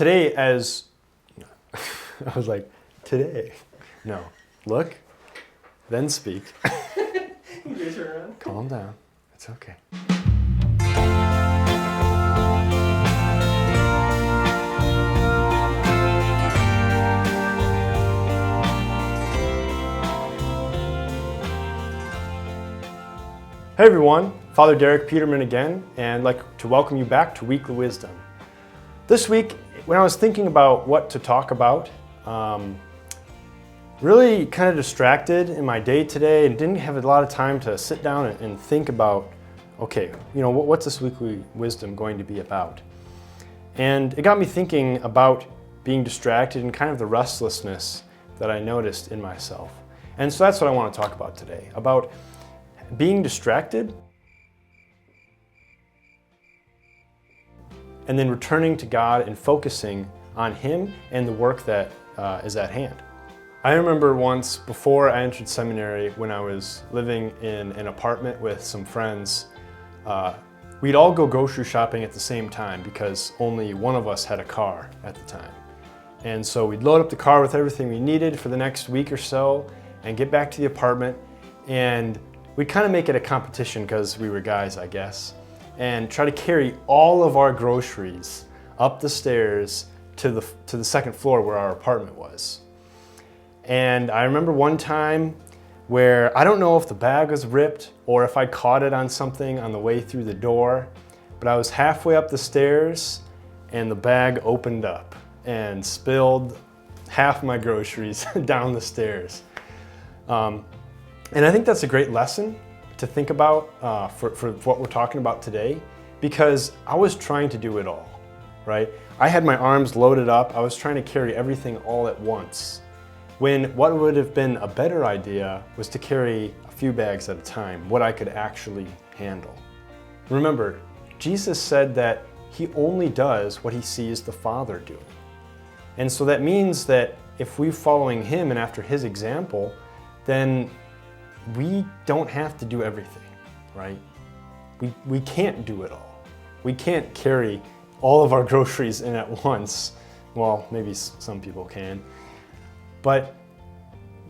Today, as I was like, today, no, look, then speak. You guys are around? Calm down, it's okay. Hey everyone, Father Derik Peterman again, and I'd like to welcome you back to Weekly Wisdom. This week, when I was thinking about what to talk about, really kind of distracted in my day today and didn't have a lot of time to sit down and think about, okay, what's this Weekly Wisdom going to be about? And it got me thinking about being distracted and kind of the restlessness that I noticed in myself. And so that's what I want to talk about today, about being distracted and then returning to God and focusing on Him and the work that is at hand. I remember once before I entered seminary, when I was living in an apartment with some friends, we'd all go grocery shopping at the same time because only one of us had a car at the time. And so we'd load up the car with everything we needed for the next week or so and get back to the apartment, and we'd kind of make it a competition because we were guys, I guess, and try to carry all of our groceries up the stairs to the second floor where our apartment was. And I remember one time where I don't know if the bag was ripped or if I caught it on something on the way through the door, but I was halfway up the stairs and the bag opened up and spilled half my groceries down the stairs. And I think that's a great lesson to think about for what we're talking about today, because I was trying to do it all, right? I had my arms loaded up. I was trying to carry everything all at once, when what would have been a better idea was to carry a few bags at a time, what I could actually handle. Remember, Jesus said that He only does what He sees the Father doing. And so that means that if we're following Him and after His example, then we don't have to do everything, right? We can't do it all. We can't carry all of our groceries in at once. Well, maybe some people can. But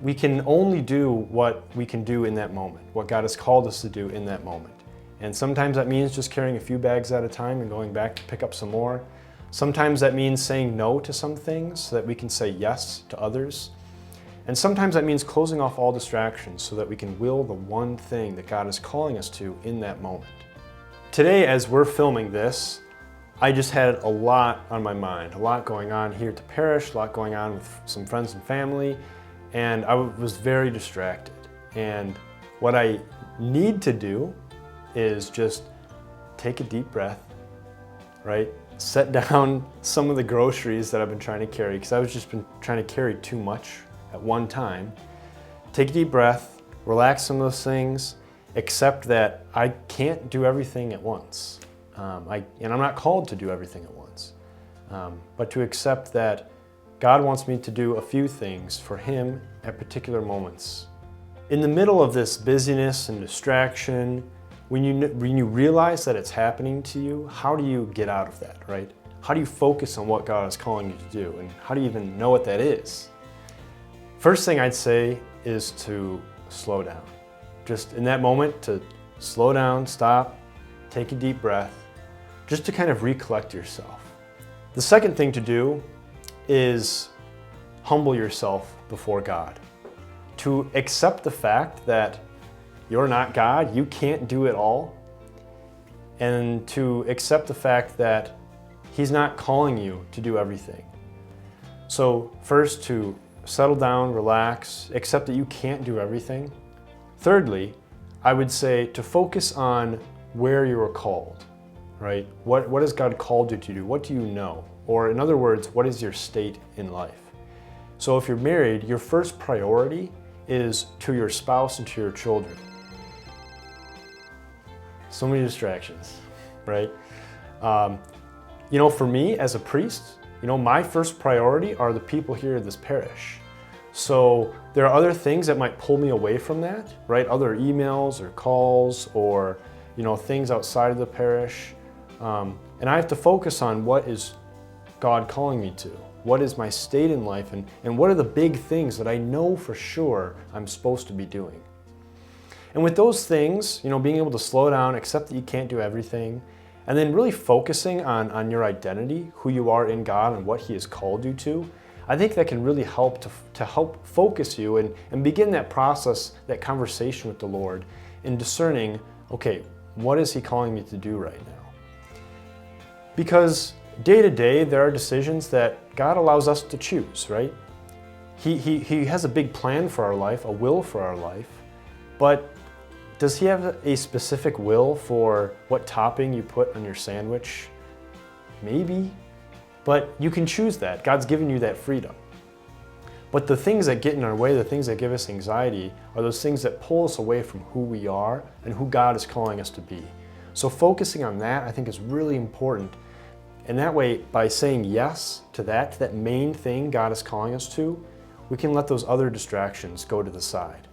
we can only do what we can do in that moment, what God has called us to do in that moment. And sometimes that means just carrying a few bags at a time and going back to pick up some more. Sometimes that means saying no to some things so that we can say yes to others. And sometimes that means closing off all distractions so that we can will the one thing that God is calling us to in that moment. Today, as we're filming this, I just had a lot on my mind, a lot going on here at the parish, a lot going on with some friends and family, and I was very distracted. And what I need to do is just take a deep breath, right? Set down some of the groceries that I've been trying to carry, because I've just been trying to carry too much at one time. Take a deep breath, relax some of those things, accept that I can't do everything at once. And I'm not called to do everything at once, but to accept that God wants me to do a few things for Him at particular moments. In the middle of this busyness and distraction, when you realize that it's happening to you, how do you get out of that, right? How do you focus on what God is calling you to do, and how do you even know what that is? First thing I'd say is to slow down. Just in that moment, to slow down, stop, take a deep breath, just to kind of recollect yourself. The second thing to do is humble yourself before God. To accept the fact that you're not God, you can't do it all, and to accept the fact that He's not calling you to do everything. So first, to settle down, relax, accept that you can't do everything. Thirdly, I would say to focus on where you are called, right? What has God called you to do? What do you know? Or in other words, what is your state in life? So if you're married, your first priority is to your spouse and to your children. So many distractions, right? For me as a priest, my first priority are the people here in this parish. So there are other things that might pull me away from that, right? Other emails or calls or, things outside of the parish. And I have to focus on what is God calling me to? What is my state in life, and what are the big things that I know for sure I'm supposed to be doing? And with those things, being able to slow down, accept that you can't do everything, and then really focusing on your identity, who you are in God and what He has called you to, I think that can really help to help focus you and begin that process, that conversation with the Lord in discerning, okay, what is He calling me to do right now? Because day to day, there are decisions that God allows us to choose, right? He has a big plan for our life, a will for our life, but does He have a specific will for what topping you put on your sandwich? Maybe, but you can choose that. God's given you that freedom. But the things that get in our way, the things that give us anxiety, are those things that pull us away from who we are and who God is calling us to be. So focusing on that, I think, is really important. And that way, by saying yes to that main thing God is calling us to, we can let those other distractions go to the side.